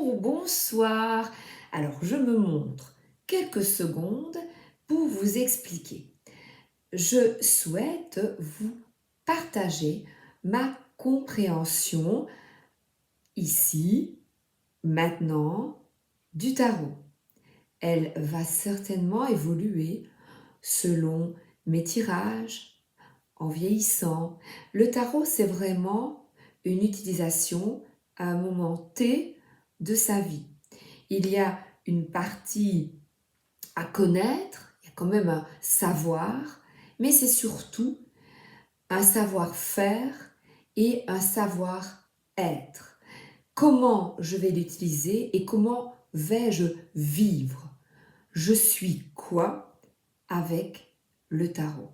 Bonjour, bonsoir. Alors, je me montre quelques secondes pour vous expliquer. Je souhaite vous partager ma compréhension ici, maintenant, du tarot. Elle va certainement évoluer selon mes tirages, en vieillissant. Le tarot, c'est vraiment une utilisation à un moment T de sa vie. Il y a une partie à connaître, il y a quand même un savoir, mais c'est surtout un savoir-faire et un savoir-être. Comment je vais l'utiliser et comment vais-je vivre? Je suis quoi avec le tarot?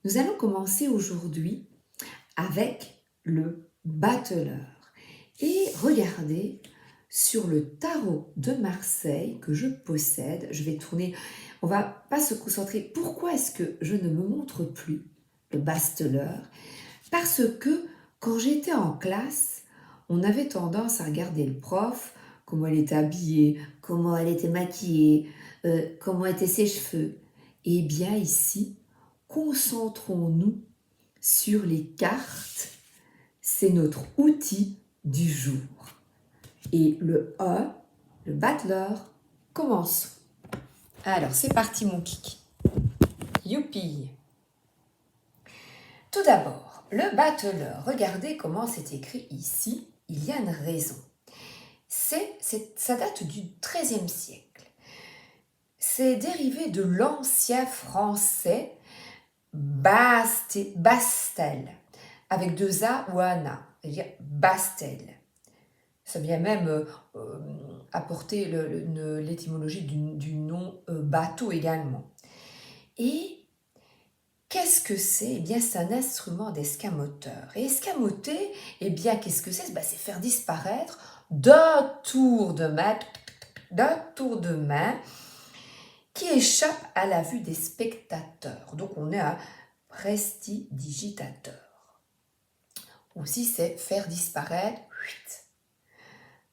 Nous allons commencer aujourd'hui avec le battleur. Et regardez sur le tarot de Marseille que je possède. Je vais tourner, on va pas se concentrer. Pourquoi est-ce que je ne me montre plus le basteleur? Parce que quand j'étais en classe, on avait tendance à regarder le prof, comment elle était habillée, comment elle était maquillée, comment étaient ses cheveux. Et bien ici, concentrons-nous sur les cartes. C'est notre outil du jour. Et le 1, le battleur, commence. Alors, c'est parti mon kiki. Youpi! Tout d'abord, le battleur, regardez comment c'est écrit ici. Il y a une raison. Ça date du XIIIe siècle. C'est dérivé de l'ancien français Bastel, avec deux A ou un A, c'est-à-dire Bastel. Ça vient même apporter l'étymologie du nom bateau également. Et qu'est-ce que c'est? Eh bien, c'est un instrument d'escamoteur. Et escamoter, eh bien, qu'est-ce que c'est? C'est faire disparaître d'un tour de main qui échappe à la vue des spectateurs. Donc, on est un prestidigitateur. Aussi, c'est faire disparaître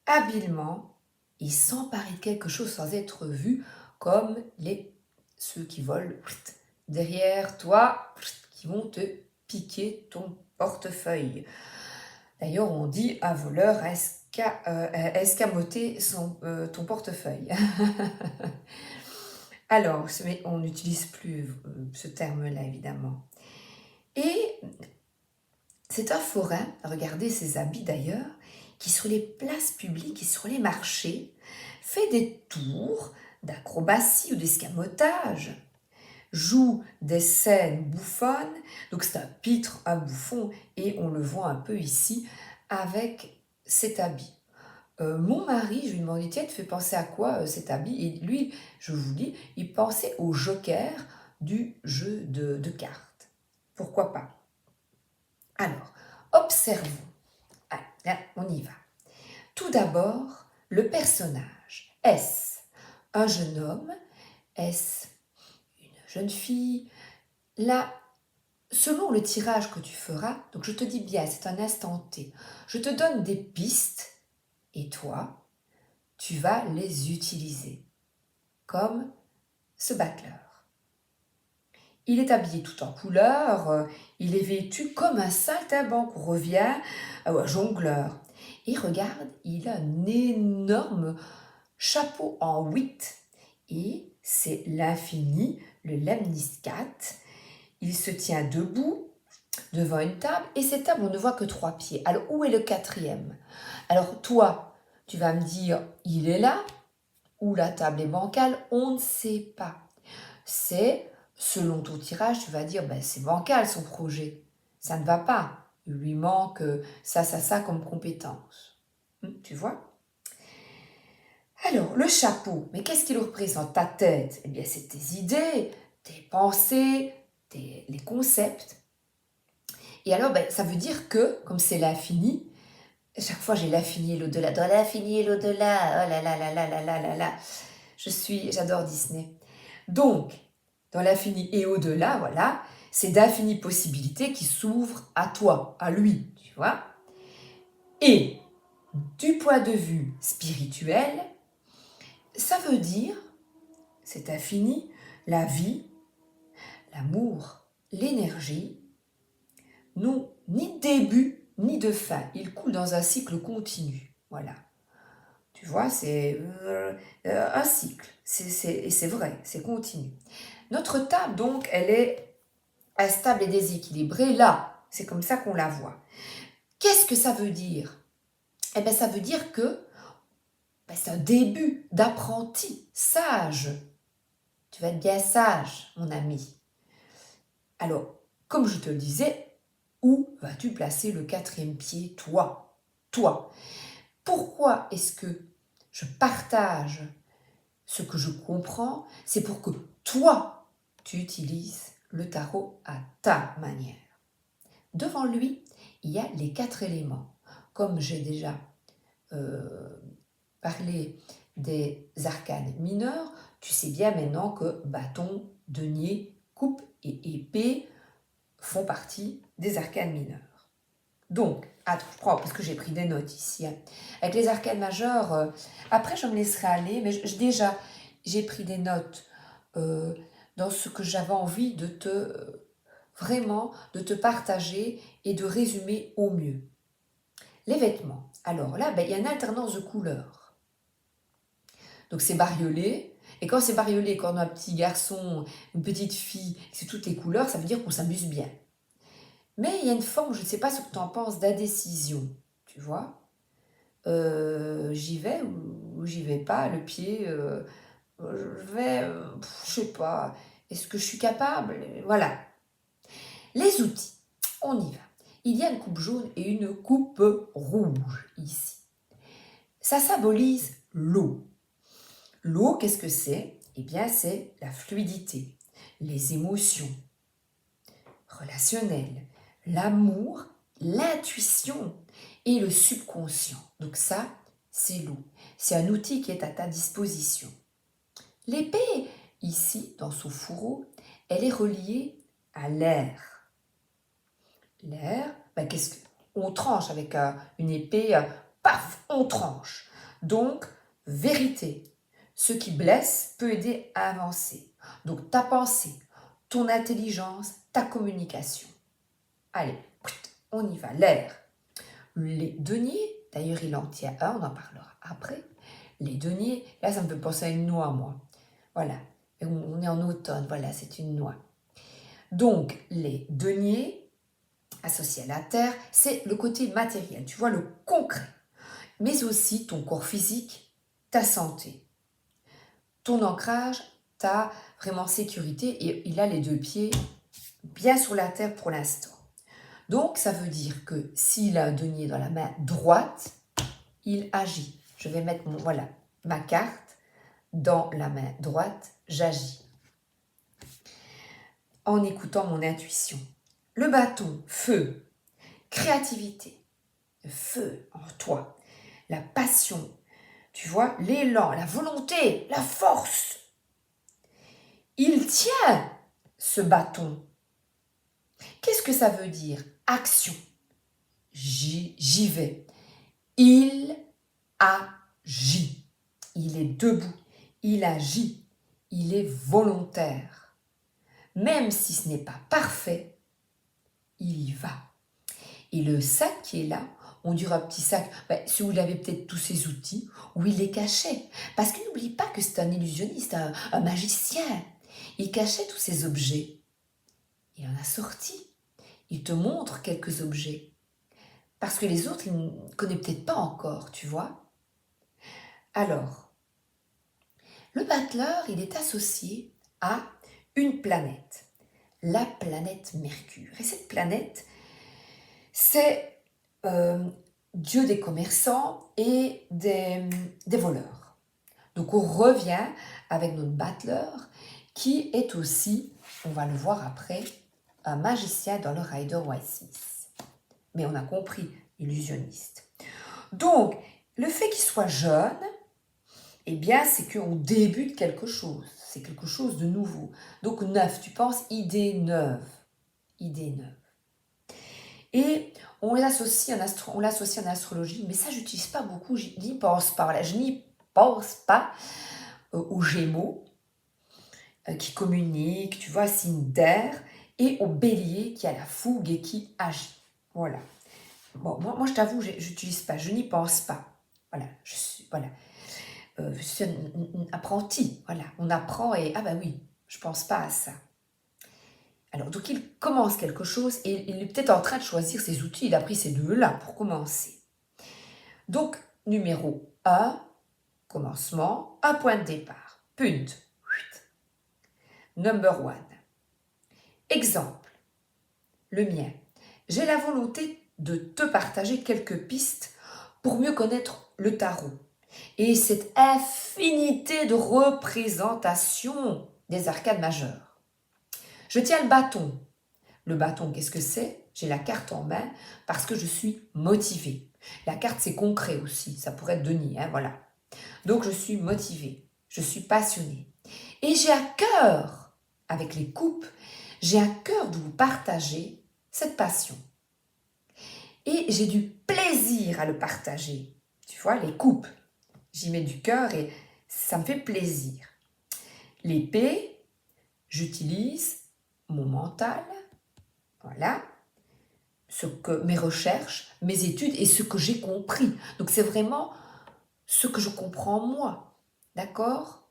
habilement et s'emparer de quelque chose sans être vu, comme ceux qui volent derrière toi, qui vont te piquer ton portefeuille. D'ailleurs, on dit un voleur a escamoté ton portefeuille. Alors, on n'utilise plus ce terme-là, évidemment. Et c'est un forain, regardez ses habits d'ailleurs, qui sur les places publiques et sur les marchés fait des tours d'acrobatie ou d'escamotage, joue des scènes bouffonnes, donc c'est un pitre, un bouffon, et on le voit un peu ici avec cet habit. Mon mari, je lui ai demandé, tiens, tu fais penser à quoi cet habit? Et lui, je vous dis, il pensait au joker du jeu de cartes. Pourquoi pas? Alors, observons. Ah, là, on y va. Tout d'abord, le personnage. Est-ce un jeune homme? Est-ce une jeune fille? Là, selon le tirage que tu feras, donc je te dis bien, c'est un instant T, je te donne des pistes et toi, tu vas les utiliser, comme ce battleur. Il est habillé tout en couleur, il est vêtu comme un saltimbanque, on revient à jongleur. Et regarde, il a un énorme chapeau en 8 et c'est l'infini, le lemniscat. Il se tient debout devant une table et cette table, on ne voit que 3 pieds. Alors, où est le quatrième? Alors, toi, tu vas me dire, il est là, ou la table est bancale, on ne sait pas. C'est, selon ton tirage, tu vas dire, c'est bancal son projet, ça ne va pas. Il lui manque ça comme compétence. Tu vois? Alors, le chapeau, mais qu'est-ce qu'il représente? Ta tête, eh bien, c'est tes idées, tes pensées, les concepts. Et alors, ça veut dire que, comme c'est l'infini, chaque fois j'ai l'infini et l'au-delà, dans l'infini et l'au-delà, oh là là là là là là là là, j'adore Disney. Donc, dans l'infini et au-delà, voilà, c'est d'infinies possibilités qui s'ouvrent à toi, à lui, tu vois. Et Du point de vue spirituel, ça veut dire, c'est infini, la vie, l'amour, l'énergie, n'ont ni de début ni de fin. Ils coulent dans un cycle continu. Voilà. Tu vois, c'est un cycle. Et c'est vrai, c'est continu. Notre table, donc, elle est instable et déséquilibrée. Là, c'est comme ça qu'on la voit. Qu'est-ce que ça veut dire? Eh bien, ça veut dire que c'est un début d'apprenti sage. Tu vas être bien sage, mon ami. Alors, comme je te le disais, où vas-tu placer le 4e pied, toi? Toi. Pourquoi est-ce que je partage ce que je comprends? C'est pour que toi, tu utilises le tarot à ta manière. Devant lui, il y a les 4 éléments. Comme j'ai déjà parlé des arcanes mineurs, tu sais bien maintenant que bâton, denier, coupe et épée font partie des arcanes mineurs. Donc, attends, je prends, parce que j'ai pris des notes ici. Hein. Avec les arcanes majeures, après je me laisserai aller, mais déjà, j'ai pris des notes dans ce que j'avais envie de te, vraiment, de te partager et de résumer au mieux. Les vêtements. Alors là, il y a une alternance de couleurs. Donc c'est bariolé. Et quand c'est bariolé, quand on a un petit garçon, une petite fille, c'est toutes les couleurs, ça veut dire qu'on s'amuse bien. Mais il y a une forme, je ne sais pas ce que tu en penses, d'indécision, tu vois. J'y vais ou j'y vais pas, le pied, je vais, je sais pas, est-ce que je suis capable? Voilà. Les outils, on y va. Il y a une coupe jaune et une coupe rouge ici. Ça symbolise l'eau. L'eau, qu'est-ce que c'est? Eh bien, c'est la fluidité, les émotions relationnelles, l'amour, l'intuition et le subconscient. Donc ça, c'est l'eau. C'est un outil qui est à ta disposition. L'épée, ici, dans son fourreau, elle est reliée à l'air. L'air, qu'est-ce qu'on tranche avec une épée, paf, on tranche. Donc, vérité. Ce qui blesse peut aider à avancer. Donc, ta pensée, ton intelligence, ta communication. Allez, on y va. L'air. Les deniers, d'ailleurs, il en tient un, on en parlera après. Les deniers, là, ça me fait penser à une noix, moi. Voilà. On est en automne, voilà, c'est une noix. Donc, les deniers, associés à la terre, c'est le côté matériel, tu vois, le concret. Mais aussi ton corps physique, ta santé. Ton ancrage, ta vraiment sécurité, et il a les 2 pieds bien sur la terre pour l'instant. Donc, ça veut dire que s'il a un denier dans la main droite, il agit. Je vais mettre ma carte dans la main droite, j'agis. En écoutant mon intuition. Le bâton, feu, créativité, feu en toi, la passion, tu vois, l'élan, la volonté, la force. Il tient ce bâton. Qu'est-ce que ça veut dire? Action. J'y vais. Il agit. Il est debout. Il agit. Il est volontaire. Même si ce n'est pas parfait, il y va. Et le sac qui est là, on dirait un petit sac, celui où il avait peut-être tous ses outils, où il les cachait. Parce qu'il n'oublie pas que c'est un illusionniste, un magicien. Il cachait tous ses objets. Il en a sorti. Il te montre quelques objets. Parce que les autres, il ne connaît peut-être pas encore, tu vois. Alors, le battleur, il est associé à une planète, la planète Mercure. Et cette planète, c'est Dieu des commerçants et des voleurs. Donc on revient avec notre battleur qui est aussi, on va le voir après, un magicien dans le Rider-Waite-Smith. Mais on a compris, illusionniste. Donc, le fait qu'il soit jeune, eh bien, c'est qu'on débute quelque chose. C'est quelque chose de nouveau. Donc, neuf, tu penses idée neuve. Idée neuve. Et on l'associe en astrologie, mais ça, j'utilise pas beaucoup, je n'y pense pas. Voilà, je n'y pense pas aux Gémeaux qui communiquent, tu vois, signe d'air, et au Bélier qui a la fougue et qui agit. Voilà. Bon, moi je t'avoue, j'utilise pas, je n'y pense pas. Voilà, je suis un apprenti. Voilà, on apprend et ah bah oui, je pense pas à ça. Alors, donc il commence quelque chose et il est peut-être en train de choisir ses outils. Il a pris ces deux-là pour commencer. Donc, numéro 1, commencement, un point de départ. Punt. Number 1. Exemple, le mien. J'ai la volonté de te partager quelques pistes pour mieux connaître le tarot et cette infinité de représentations des arcades majeures. Je tiens le bâton. Le bâton, qu'est-ce que c'est? J'ai la carte en main parce que je suis motivée. La carte, c'est concret aussi. Ça pourrait être Denis, hein, voilà. Donc, je suis motivée. Je suis passionnée. Et j'ai à cœur, avec les coupes, j'ai à cœur de vous partager cette passion. Et j'ai du plaisir à le partager. Tu vois, les coupes, j'y mets du cœur et ça me fait plaisir. L'épée, j'utilise mon mental, voilà, mes recherches, mes études et ce que j'ai compris. Donc c'est vraiment ce que je comprends moi, d'accord?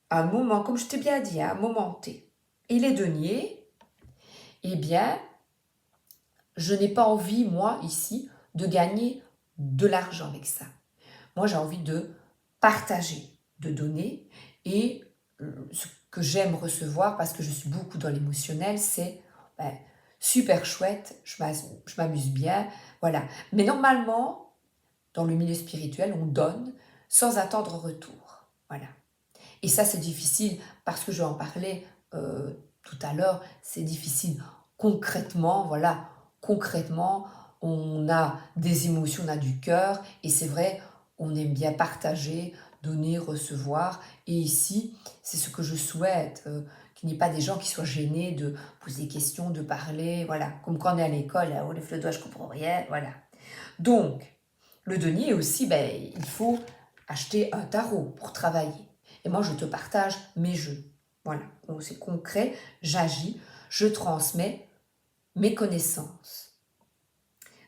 À un moment, comme je t'ai bien dit, à un moment T. Et les deniers, eh bien, je n'ai pas envie, moi, ici, de gagner de l'argent avec ça. Moi, j'ai envie de partager, de donner. Et ce que j'aime recevoir, parce que je suis beaucoup dans l'émotionnel, c'est super chouette, je m'amuse bien, voilà. Mais normalement, dans le milieu spirituel, on donne sans attendre retour, voilà. Et ça, c'est difficile, parce que je vais en parler tout à l'heure, c'est difficile concrètement, voilà, concrètement, on a des émotions, on a du cœur, et c'est vrai, on aime bien partager, donner, recevoir, et ici, c'est ce que je souhaite, qu'il n'y ait pas des gens qui soient gênés de poser des questions, de parler, voilà, comme quand on est à l'école, oh, lève le doigt, je comprends rien, voilà. Donc, le denier aussi, il faut acheter un tarot pour travailler. Et moi, je te partage mes jeux. Voilà, c'est concret, j'agis, je transmets mes connaissances.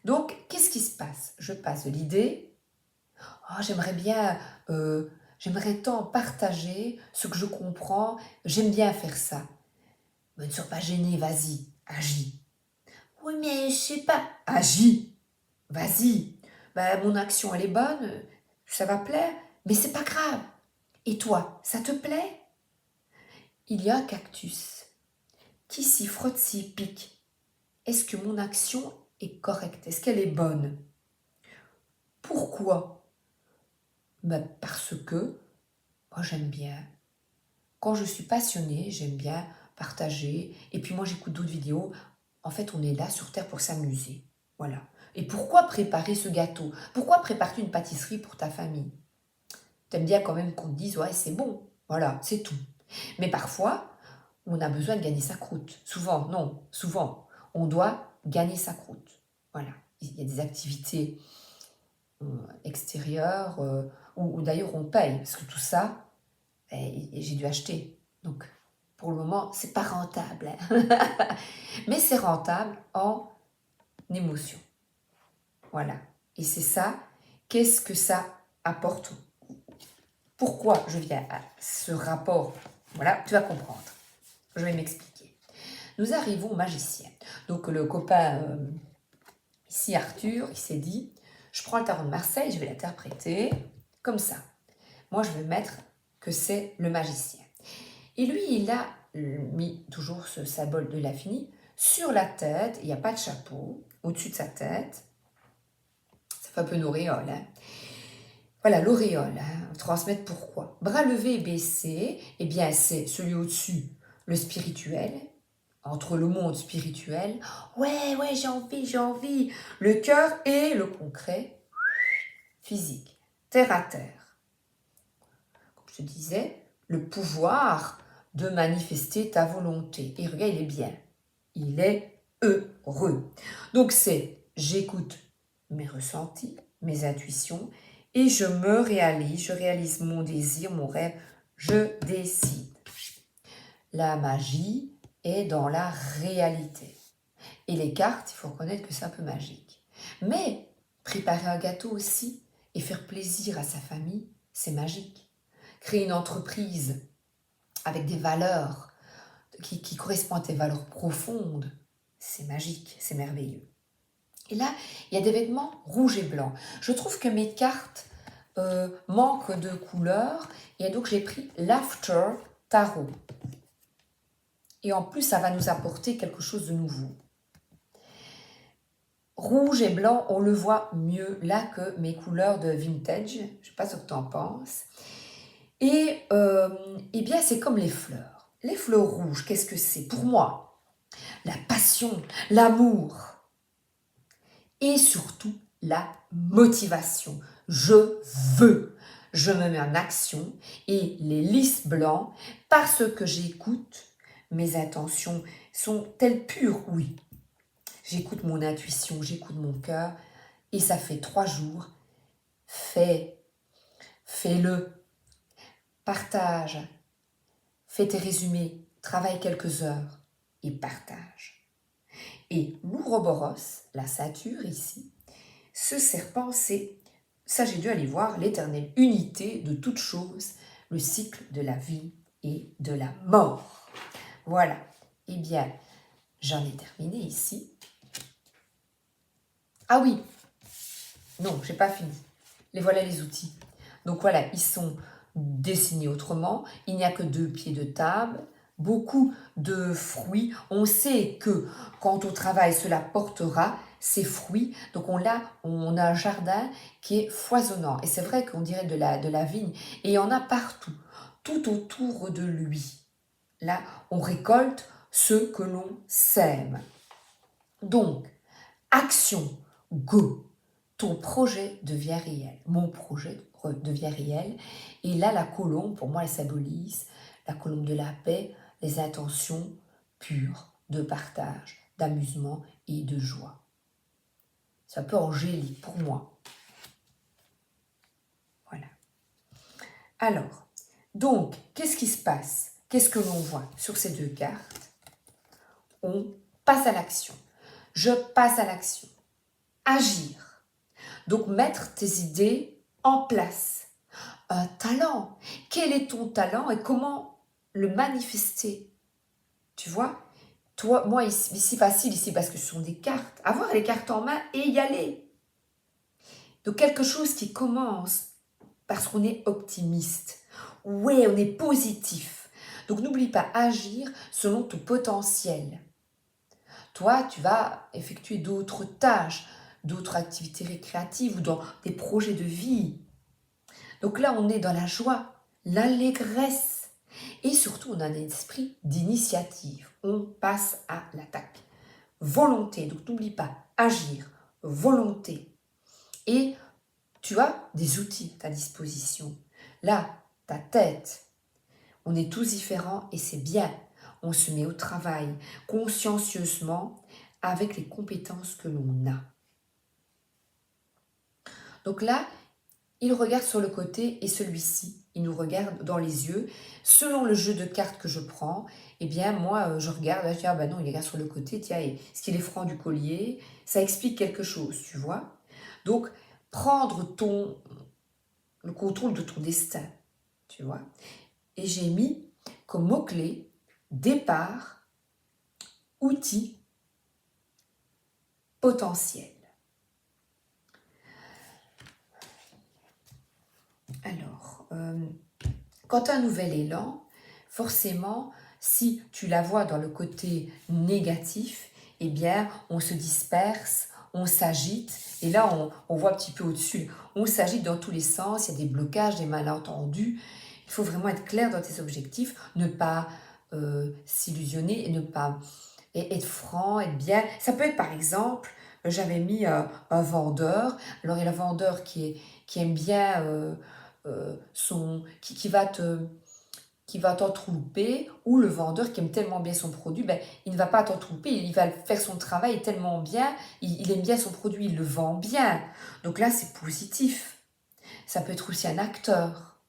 Donc, qu'est-ce qui se passe? Je passe de l'idée, oh, j'aimerais tant partager ce que je comprends, j'aime bien faire ça. Mais ne sois pas gêné, vas-y, agis. Oui, mais je sais pas. Agis, vas-y. Mon action, elle est bonne, ça va plaire, mais c'est pas grave. Et toi, ça te plaît? Il y a un cactus qui s'y frotte, s'y pique. Est-ce que mon action est correcte? Est-ce qu'elle est bonne? Pourquoi? Parce que moi j'aime bien. Quand je suis passionnée, j'aime bien partager. Et puis moi j'écoute d'autres vidéos. En fait, on est là sur Terre pour s'amuser. Voilà. Et pourquoi préparer ce gâteau? Pourquoi préparer une pâtisserie pour ta famille? T'aimes bien quand même qu'on te dise, ouais, c'est bon. Voilà, c'est tout. Mais parfois, on a besoin de gagner sa croûte. Souvent, non, souvent, on doit gagner sa croûte. Voilà. Il y a des activités extérieures où d'ailleurs on paye, parce que tout ça, j'ai dû acheter. Donc, pour le moment, c'est pas rentable. Mais c'est rentable en émotion. Voilà. Et c'est ça, qu'est-ce que ça apporte? Pourquoi je viens à ce rapport? Voilà, tu vas comprendre. Je vais m'expliquer. Nous arrivons au magicien. Donc le copain, ici Arthur, il s'est dit, je prends le tarot de Marseille, je vais l'interpréter comme ça. Moi, je vais mettre que c'est le magicien. Et lui, il a mis toujours ce symbole de l'infini sur la tête. Il n'y a pas de chapeau au-dessus de sa tête. Ça fait un peu une auréole, hein. Voilà, l'auréole, hein, transmettre pourquoi. Bras levé et baissé, eh bien, c'est celui au-dessus, le spirituel, entre le monde spirituel, ouais, j'ai envie, le cœur et le concret, physique, terre à terre. Comme je te disais, le pouvoir de manifester ta volonté. Et regarde, il est bien. Il est heureux. Donc c'est, j'écoute mes ressentis, mes intuitions, et je me réalise, je réalise mon désir, mon rêve, je décide. La magie est dans la réalité. Et les cartes, il faut reconnaître que c'est un peu magique. Mais préparer un gâteau aussi et faire plaisir à sa famille, c'est magique. Créer une entreprise avec des valeurs qui correspondent à tes valeurs profondes, c'est magique, c'est merveilleux. Et là, il y a des vêtements rouges et blancs. Je trouve que mes cartes manquent de couleurs et donc j'ai pris l'After Tarot. Et en plus, ça va nous apporter quelque chose de nouveau. Rouge et blanc, on le voit mieux là que mes couleurs de vintage. Je ne sais pas ce que tu en penses. Et eh bien, c'est comme les fleurs. Les fleurs rouges, qu'est-ce que c'est? Pour moi, la passion, l'amour et surtout la motivation. Je veux. Je me mets en action et les lys blancs, parce que j'écoute, mes intentions sont-elles pures? Oui. J'écoute mon intuition, j'écoute mon cœur et ça fait 3 jours. Fais-le. Partage. Fais tes résumés, travaille quelques heures et partage. Et l'Ouroboros, la satyre ici, ce serpent, ça j'ai dû aller voir, l'éternelle unité de toutes choses, le cycle de la vie et de la mort. Voilà, eh bien, j'en ai terminé ici. Ah oui, non, j'ai pas fini. Les voilà les outils. Donc voilà, ils sont dessinés autrement. Il n'y a que 2 pieds de table, beaucoup de fruits. On sait que quand on travaille, cela portera ses fruits. Donc on a un jardin qui est foisonnant. Et c'est vrai qu'on dirait de la vigne. Et il y en a partout, tout autour de lui. Là, on récolte ce que l'on sème. Donc, action, go. Ton projet devient réel. Mon projet devient réel. Et là, la colombe, pour moi, elle symbolise la colombe de la paix, les intentions pures de partage, d'amusement et de joie. C'est un peu angélique pour moi. Voilà. Alors, donc, qu'est-ce qui se passe? Qu'est-ce que l'on voit sur ces 2 cartes? On passe à l'action. Je passe à l'action. Agir. Donc, mettre tes idées en place. Un talent. Quel est ton talent et comment le manifester? Tu vois? Toi, moi, ici, facile, ici, parce que ce sont des cartes. Avoir les cartes en main et y aller. Donc, quelque chose qui commence parce qu'on est optimiste. Ouais, on est positif. Donc, n'oublie pas, agir selon ton potentiel. Toi, tu vas effectuer d'autres tâches, d'autres activités récréatives ou dans des projets de vie. Donc là, on est dans la joie, l'allégresse et surtout, on a un esprit d'initiative. On passe à l'attaque. Volonté, donc n'oublie pas, agir, volonté. Et tu as des outils à ta disposition. Là, ta tête, on est tous différents et c'est bien. On se met au travail consciencieusement avec les compétences que l'on a. Donc là, il regarde sur le côté et celui-ci, il nous regarde dans les yeux. Selon le jeu de cartes que je prends, eh bien moi je regarde, je dis, ah ben non, il regarde sur le côté, tiens, est-ce qu'il est franc du collier? Ça explique quelque chose, tu vois. Donc, prendre le contrôle de ton destin, tu vois. Et j'ai mis comme mot-clé départ, outil, potentiel. Alors, quand tu as un nouvel élan, forcément, si tu la vois dans le côté négatif, eh bien, on se disperse, on s'agite, et là, on voit un petit peu au-dessus, on s'agite dans tous les sens, il y a des blocages, des malentendus. Il faut vraiment être clair dans tes objectifs, ne pas s'illusionner et ne pas être franc, être bien. Ça peut être par exemple, j'avais mis un vendeur, alors il y a le vendeur qui aime bien qui qui va t'entourlouper, ou le vendeur qui aime tellement bien son produit, ben, il ne va pas t'entourlouper, il va faire son travail tellement bien, il aime bien son produit, il le vend bien. Donc là, c'est positif. Ça peut être aussi un acteur.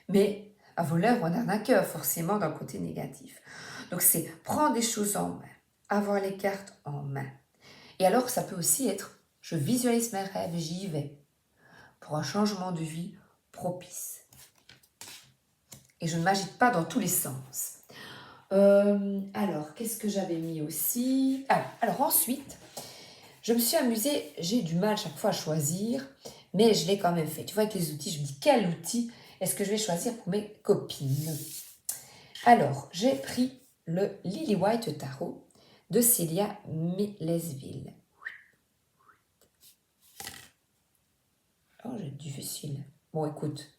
Mais un voleur ou un arnaqueur, forcément, dans le côté négatif. Donc c'est prendre des choses en main, avoir les cartes en main. Et alors, ça peut aussi être, je visualise mes rêves, j'y vais, pour un changement de vie propice. Et je ne m'agite pas dans tous les sens. Alors, qu'est-ce que j'avais mis aussi? Alors ensuite, je me suis amusée, j'ai du mal chaque fois à choisir, mais je l'ai quand même fait. Tu vois, avec les outils, je me dis quel outil est-ce que je vais choisir pour mes copines? Alors, j'ai pris le Lily White Tarot de Célia Millesville. Oh, j'ai du difficile. Bon, écoute.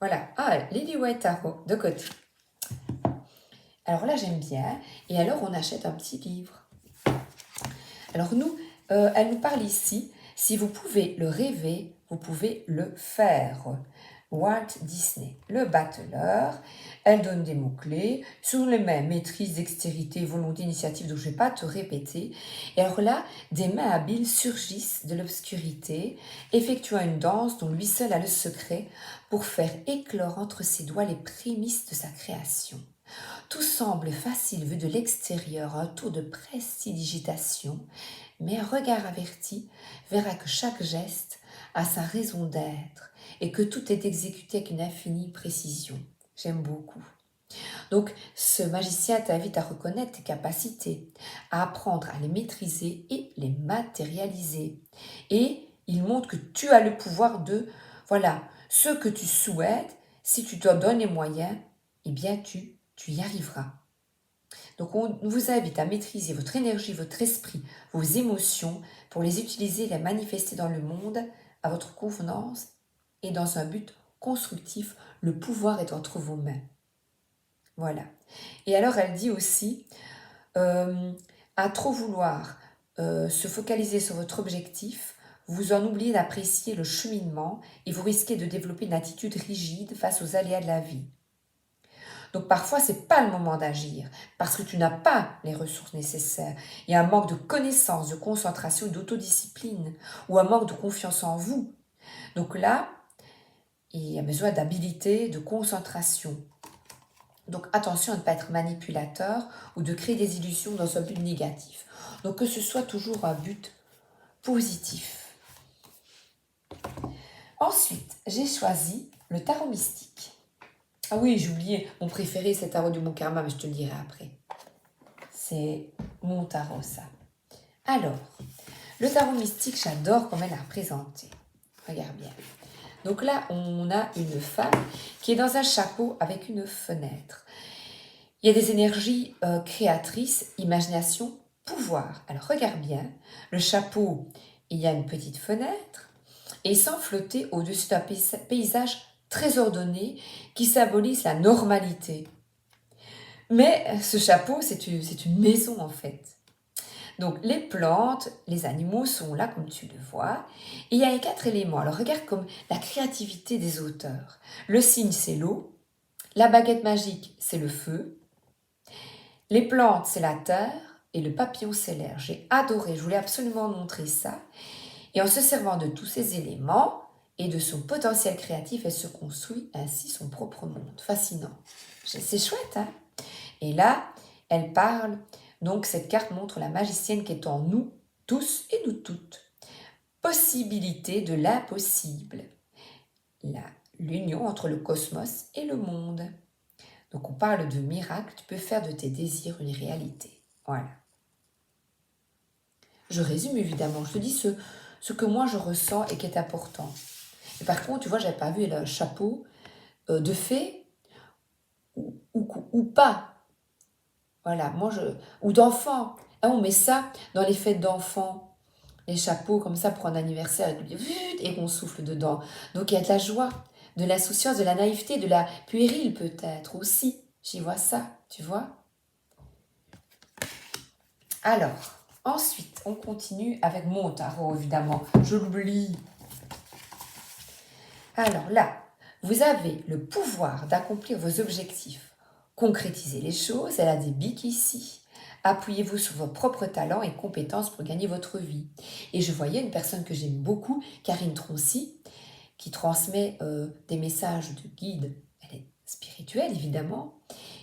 Voilà. Ah, Lily White Tarot, de côté. Alors là, j'aime bien. Et alors, on achète un petit livre. Alors nous, elle nous parle ici, si vous pouvez le rêver, vous pouvez le faire. Walt Disney, le battleur, elle donne des mots-clés, sur les mains, maîtrise, dextérité, volonté, initiative, donc je ne vais pas te répéter. Et alors là, des mains habiles surgissent de l'obscurité, effectuant une danse dont lui seul a le secret pour faire éclore entre ses doigts les prémices de sa création. Tout semble facile vu de l'extérieur, un tour de prestidigitation, mais un regard averti verra que chaque geste a sa raison d'être et que tout est exécuté avec une infinie précision. J'aime beaucoup. Donc, ce magicien t'invite à reconnaître tes capacités, à apprendre à les maîtriser et les matérialiser. Et il montre que tu as le pouvoir de, voilà, ce que tu souhaites, si tu t'en donnes les moyens, eh bien, tu y arriveras. Donc, on vous invite à maîtriser votre énergie, votre esprit, vos émotions pour les utiliser et les manifester dans le monde à votre convenance et dans un but constructif. Le pouvoir est entre vos mains. Voilà. Et alors, elle dit aussi, à trop vouloir se focaliser sur votre objectif, vous en oubliez d'apprécier le cheminement et vous risquez de développer une attitude rigide face aux aléas de la vie. Donc parfois, ce n'est pas le moment d'agir parce que tu n'as pas les ressources nécessaires. Il y a un manque de connaissance, de concentration et d'autodiscipline ou un manque de confiance en vous. Donc là, il y a besoin d'habilité, de concentration. Donc attention à ne pas être manipulateur ou de créer des illusions dans un but négatif. Donc que ce soit toujours un but positif. Ensuite, j'ai choisi le tarot mystique. Ah oui, j'ai oublié, mon préféré c'est le tarot du Bon Karma, mais je te le dirai après. C'est mon tarot ça. Alors, le tarot mystique, j'adore comment elle l'a représenté. Regarde bien. Donc là, on a une femme qui est dans un chapeau avec une fenêtre. Il y a des énergies créatrices, imagination, pouvoir. Alors regarde bien, le chapeau, il y a une petite fenêtre et sans flotter au-dessus d'un paysage très ordonné qui symbolise la normalité. Mais ce chapeau, c'est une maison en fait. Donc les plantes, les animaux sont là comme tu le vois. Et il y a les 4 éléments. Alors regarde comme la créativité des auteurs. Le cygne, c'est l'eau. La baguette magique, c'est le feu. Les plantes, c'est la terre. Et le papillon, c'est l'air. J'ai adoré, je voulais absolument montrer ça. Et en se servant de tous ces éléments et de son potentiel créatif, elle se construit ainsi son propre monde. Fascinant. C'est chouette, hein? Et là, elle parle, donc cette carte montre la magicienne qui est en nous tous et nous toutes. Possibilité de l'impossible. L'union entre le cosmos et le monde. Donc on parle de miracle, tu peux faire de tes désirs une réalité. Voilà. Je résume évidemment, je te dis ce que moi je ressens et qui est important. Et par contre, tu vois, j'avais pas vu le chapeau de fée ou pas. Voilà, ou d'enfants. Ah, on met ça dans les fêtes d'enfants, les chapeaux comme ça pour un anniversaire, et qu'on souffle dedans. Donc il y a de la joie, de l'insouciance, de la naïveté, de la puérile peut-être aussi. J'y vois ça, tu vois. Alors, ensuite, on continue avec mon tarot, évidemment. Je l'oublie. Alors là, Vous avez le pouvoir d'accomplir vos objectifs. Concrétisez les choses, elle a des bics ici. Appuyez-vous sur vos propres talents et compétences pour gagner votre vie. Et je voyais une personne que j'aime beaucoup, Karine Troncy, qui transmet des messages de guide. Elle est spirituelle, évidemment.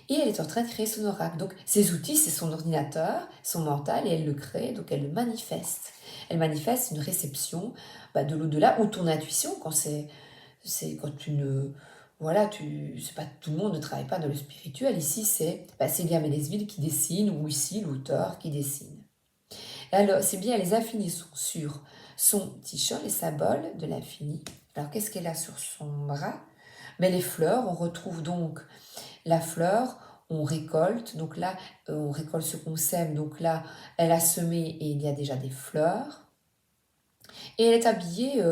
Et elle est en train de créer son oracle. Donc, ses outils, c'est son ordinateur, son mental, et elle le crée, donc elle le manifeste. Elle manifeste une réception de l'au-delà ou ton intuition quand c'est quand tu ne... Voilà, c'est pas tout le monde ne travaille pas dans le spirituel. Ici, c'est Célia Mélesville qui dessine, ou ici, l'auteur qui dessine. Et alors, c'est bien, les infinis sont sur son t-shirt, les symboles de l'infini. Alors, qu'est-ce qu'elle a sur son bras? Mais les fleurs, on retrouve donc la fleur, on récolte. Donc là, on récolte ce qu'on sème. Donc là, elle a semé et il y a déjà des fleurs. Et elle est habillée,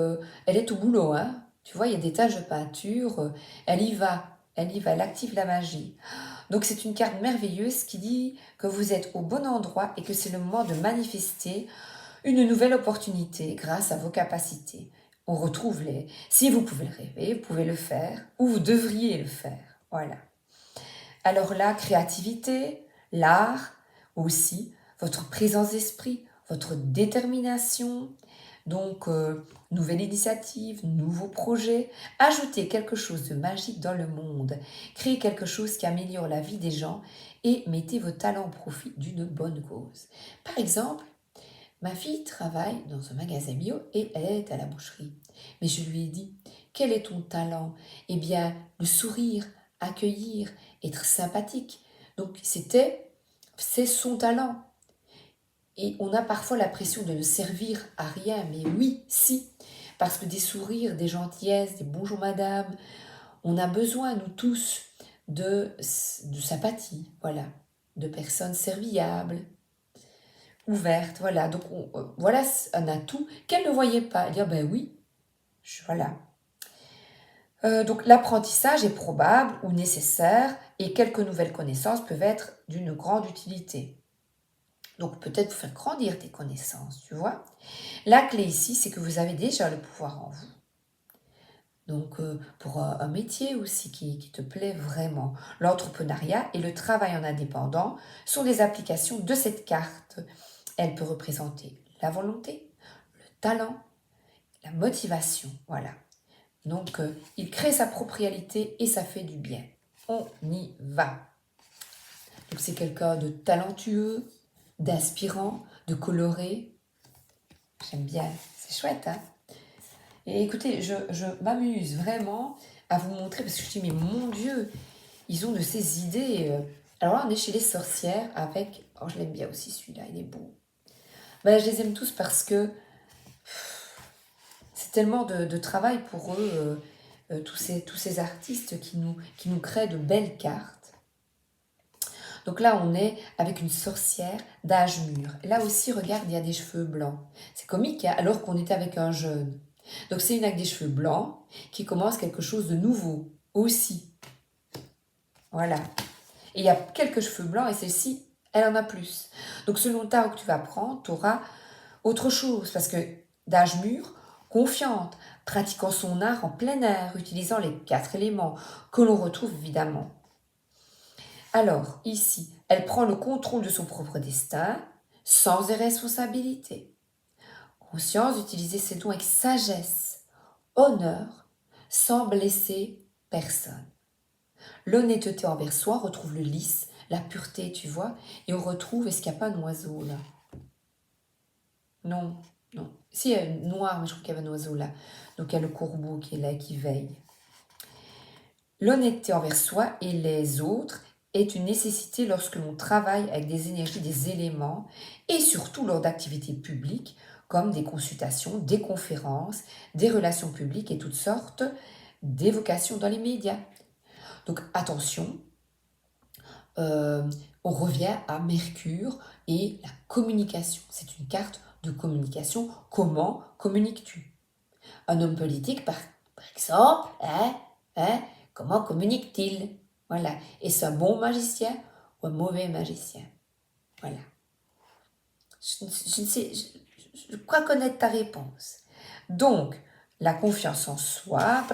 elle est au boulot, hein. Tu vois, il y a des taches de peinture, elle y va, elle active la magie. Donc c'est une carte merveilleuse qui dit que vous êtes au bon endroit et que c'est le moment de manifester une nouvelle opportunité grâce à vos capacités. On retrouve les... Si vous pouvez le rêver, vous pouvez le faire, ou vous devriez le faire. Voilà. Alors la créativité, l'art aussi, votre présence d'esprit, votre détermination, donc nouvelle initiative, nouveau projet, ajoutez quelque chose de magique dans le monde, créez quelque chose qui améliore la vie des gens et mettez vos talents au profit d'une bonne cause. Par exemple, ma fille travaille dans un magasin bio et elle est à la boucherie. Mais je lui ai dit, quel est ton talent? Eh bien, le sourire, accueillir, être sympathique. Donc c'est son talent. Et on a parfois l'impression de ne servir à rien, mais oui, si. Parce que des sourires, des gentillesses, des bonjour madame, on a besoin, nous tous, de sympathie, voilà, de personnes serviables, ouvertes, voilà. Donc voilà un atout qu'elle ne voyait pas. Elle dit, ah ben oui, voilà. Donc l'apprentissage est probable ou nécessaire et quelques nouvelles connaissances peuvent être d'une grande utilité. Donc peut-être vous faire grandir tes connaissances, tu vois. La clé ici, c'est que vous avez déjà le pouvoir en vous. Donc pour un métier aussi qui te plaît vraiment. L'entrepreneuriat et le travail en indépendant sont des applications de cette carte. Elle peut représenter la volonté, le talent, la motivation, voilà. Donc il crée sa propre réalité et ça fait du bien. On y va. Donc c'est quelqu'un de talentueux, d'inspirant, de coloré. J'aime bien, c'est chouette, hein. Et écoutez, je m'amuse vraiment à vous montrer, parce que je dis, mais mon Dieu, ils ont de ces idées. Alors là, on est chez les sorcières avec... Oh, je l'aime bien aussi celui-là, il est beau. Ben, je les aime tous parce que c'est tellement de travail pour eux, tous ces artistes qui nous créent de belles cartes. Donc là, on est avec une sorcière d'âge mûr. Là aussi, regarde, il y a des cheveux blancs. C'est comique, hein, alors qu'on était avec un jeune. Donc c'est une avec des cheveux blancs qui commence quelque chose de nouveau aussi. Voilà. Et il y a quelques cheveux blancs et celle-ci, elle en a plus. Donc selon le tarot que tu vas prendre, tu auras autre chose. Parce que d'âge mûr, confiante, pratiquant son art en plein air, utilisant les 4 éléments que l'on retrouve évidemment. Alors, ici, elle prend le contrôle de son propre destin, sans irresponsabilité. Conscience d'utiliser ses dons avec sagesse, honneur, sans blesser personne. L'honnêteté envers soi retrouve le lys, la pureté, tu vois, et on retrouve, est-ce qu'il n'y a pas un oiseau là? Non, non. Si, il y a une noire, mais je crois qu'il y avait un oiseau là. Donc il y a le corbeau qui est là, qui veille. L'honnêteté envers soi et les autres est une nécessité lorsque l'on travaille avec des énergies, des éléments, et surtout lors d'activités publiques, comme des consultations, des conférences, des relations publiques et toutes sortes d'évocations dans les médias. Donc attention, on revient à Mercure et la communication. C'est une carte de communication. Comment communiques-tu? Un homme politique, par exemple, comment communique-t-il? Voilà. Est-ce un bon magicien ou un mauvais magicien? Voilà. Je crois connaître ta réponse. Donc, la confiance en soi,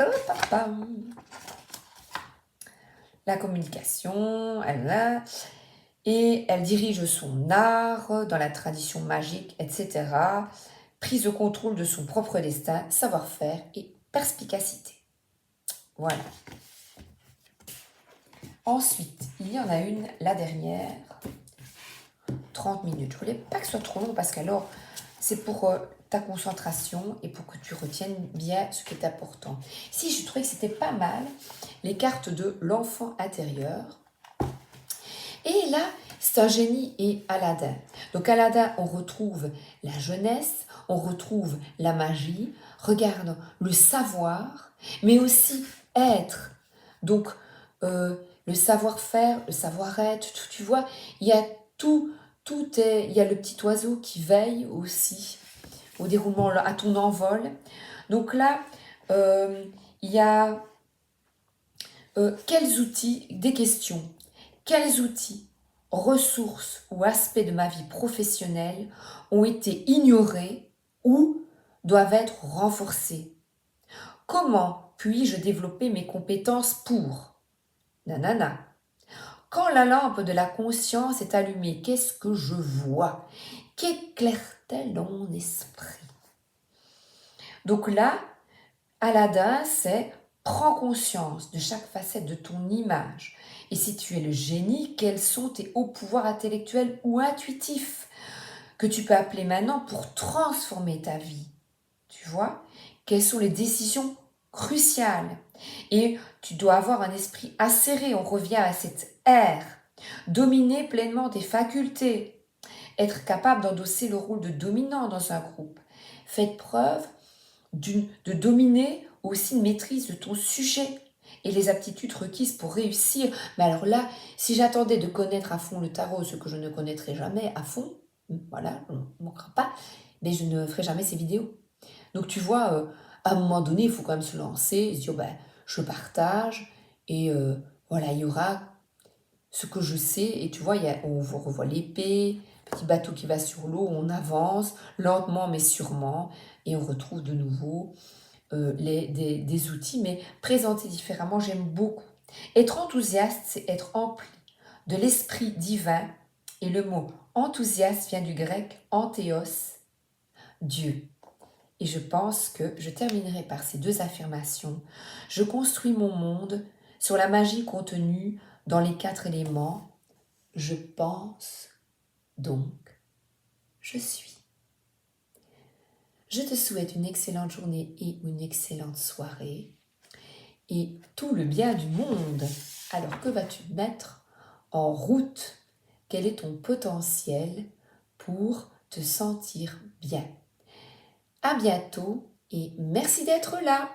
la communication, et elle dirige son art dans la tradition magique, etc. Prise de contrôle de son propre destin, savoir-faire et perspicacité. Voilà. Ensuite, il y en a une, la dernière, 30 minutes. Je voulais pas que ce soit trop long parce qu'alors, c'est pour ta concentration et pour que tu retiennes bien ce qui est important. Si je trouvais que c'était pas mal, les cartes de l'enfant intérieur. Et là, c'est un génie et Aladdin. Donc Aladdin, on retrouve la jeunesse, on retrouve la magie, regarde le savoir, mais aussi être. Donc le savoir-faire, le savoir-être, tu vois, il y a tout est, il y a le petit oiseau qui veille aussi au déroulement, à ton envol. Donc là, il y a quels outils, des questions, quels outils, ressources ou aspects de ma vie professionnelle ont été ignorés ou doivent être renforcés? Comment puis-je développer mes compétences pour nanana? Quand la lampe de la conscience est allumée, qu'est-ce que je vois? Qu'éclaire-t-elle dans mon esprit? Donc là, Aladdin, c'est prends conscience de chaque facette de ton image. Et si tu es le génie, quels sont tes hauts pouvoirs intellectuels ou intuitifs que tu peux appeler maintenant pour transformer ta vie? Tu vois? Quelles sont les décisions cruciales? Et tu dois avoir un esprit acéré, on revient à cette ère. Dominer pleinement tes facultés. Être capable d'endosser le rôle de dominant dans un groupe. Faites preuve de dominer aussi une maîtrise de ton sujet et les aptitudes requises pour réussir. Mais alors là, si j'attendais de connaître à fond le tarot, ce que je ne connaîtrai jamais à fond, voilà, on ne manquera pas, mais je ne ferai jamais ces vidéos. Donc tu vois, à un moment donné, il faut quand même se lancer et se dire, ben, je partage et voilà, il y aura ce que je sais. Et tu vois, on revoit l'épée, petit bateau qui va sur l'eau, on avance lentement mais sûrement et on retrouve de nouveau des outils, mais présentés différemment, j'aime beaucoup. Être enthousiaste, c'est être empli de l'esprit divin, et le mot enthousiaste vient du grec anthéos, Dieu. Et je pense que je terminerai par ces deux affirmations. Je construis mon monde sur la magie contenue dans les 4 éléments. Je pense, donc je suis. Je te souhaite une excellente journée et une excellente soirée et tout le bien du monde. Alors que vas-tu mettre en route? Quel est ton potentiel pour te sentir bien? À bientôt et merci d'être là.